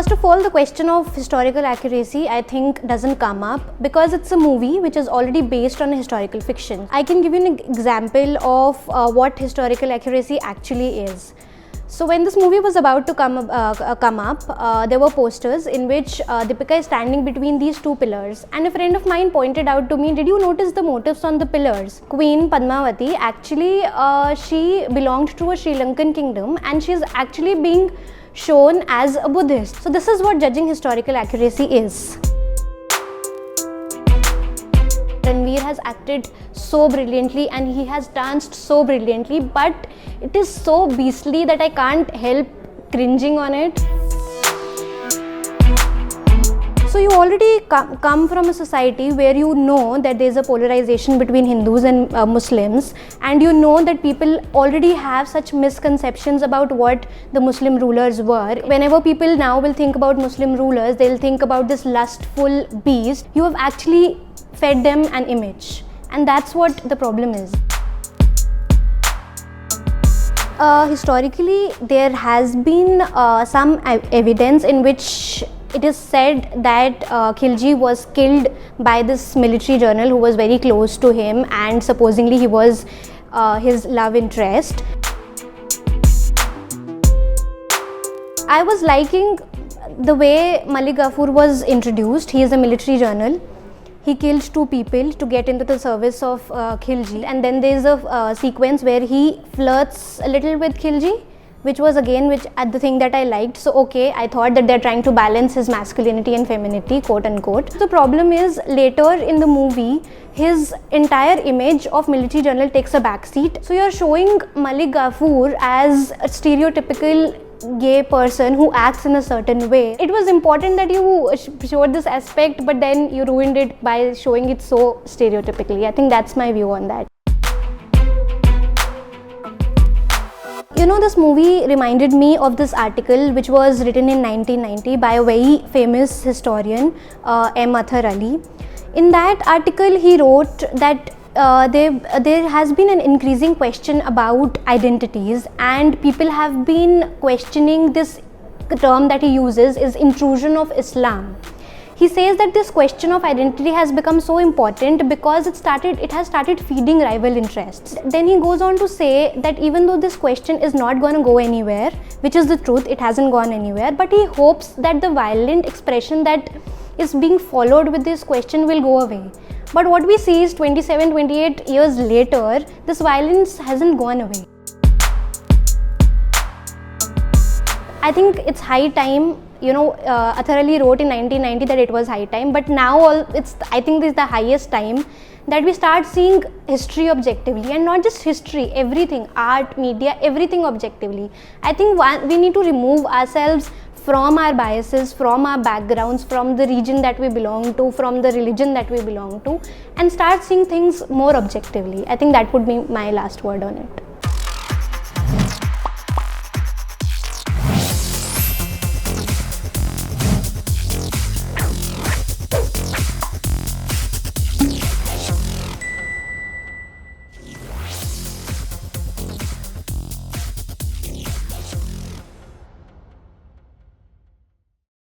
First of all, the question of historical accuracy I think doesn't come up because it's a movie which is already based on historical fiction. I can give you an example of what historical accuracy actually is. So when this movie was about to come up, there were posters in which Deepika is standing between these two pillars, and a friend of mine pointed out to me, did you notice the motifs on the pillars? Queen Padmaavat, actually she belonged to a Sri Lankan kingdom and she is actually being shown as a Buddhist. So this is what judging historical accuracy is. Ranveer has acted so brilliantly and he has danced so brilliantly, but it is so beastly that I can't help cringing on it. So you already come from a society where you know that there is a polarization between Hindus and Muslims, and you know that people already have such misconceptions about what the Muslim rulers were. Whenever people now will think about Muslim rulers, they'll think about this lustful beast. You have actually fed them an image, and that's what the problem is. Historically, there has been some evidence in which it is said that Khilji was killed by this military general who was very close to him, and supposedly he was his love interest. I was liking the way Malik KAFUR was introduced. He is a military general. He killed two people to get into the service of Khilji, and then there is a sequence where he flirts a little with Khilji, which was again the thing that I liked. So okay, I thought that they're trying to balance his masculinity and femininity, quote unquote. The problem is later in the movie, his entire image of military general takes a backseat. So you're showing Malik KAFUR as a stereotypical gay person who acts in a certain way. It was important that you showed this aspect, but then you ruined it by showing it so stereotypically. I think that's my view on that. You know, this movie reminded me of this article which was written in 1990 by a very famous historian, M. Athar Ali. In that article, he wrote that there has been an increasing question about identities, and people have been questioning this term that he uses is intrusion of Islam. He says that this question of identity has become so important because it has started feeding rival interests. Then he goes on to say that even though this question is not going to go anywhere, which is the truth, it hasn't gone anywhere, but he hopes that the violent expression that is being followed with this question will go away. But what we see is 27-28 years later, this violence hasn't gone away. I think it's high time, you know, Athar Ali wrote in 1990 that it was high time, but now I think this is the highest time that we start seeing history objectively, and not just history, everything, art, media, everything objectively. I think we need to remove ourselves from our biases, from our backgrounds, from the region that we belong to, from the religion that we belong to, and start seeing things more objectively. I think that would be my last word on it.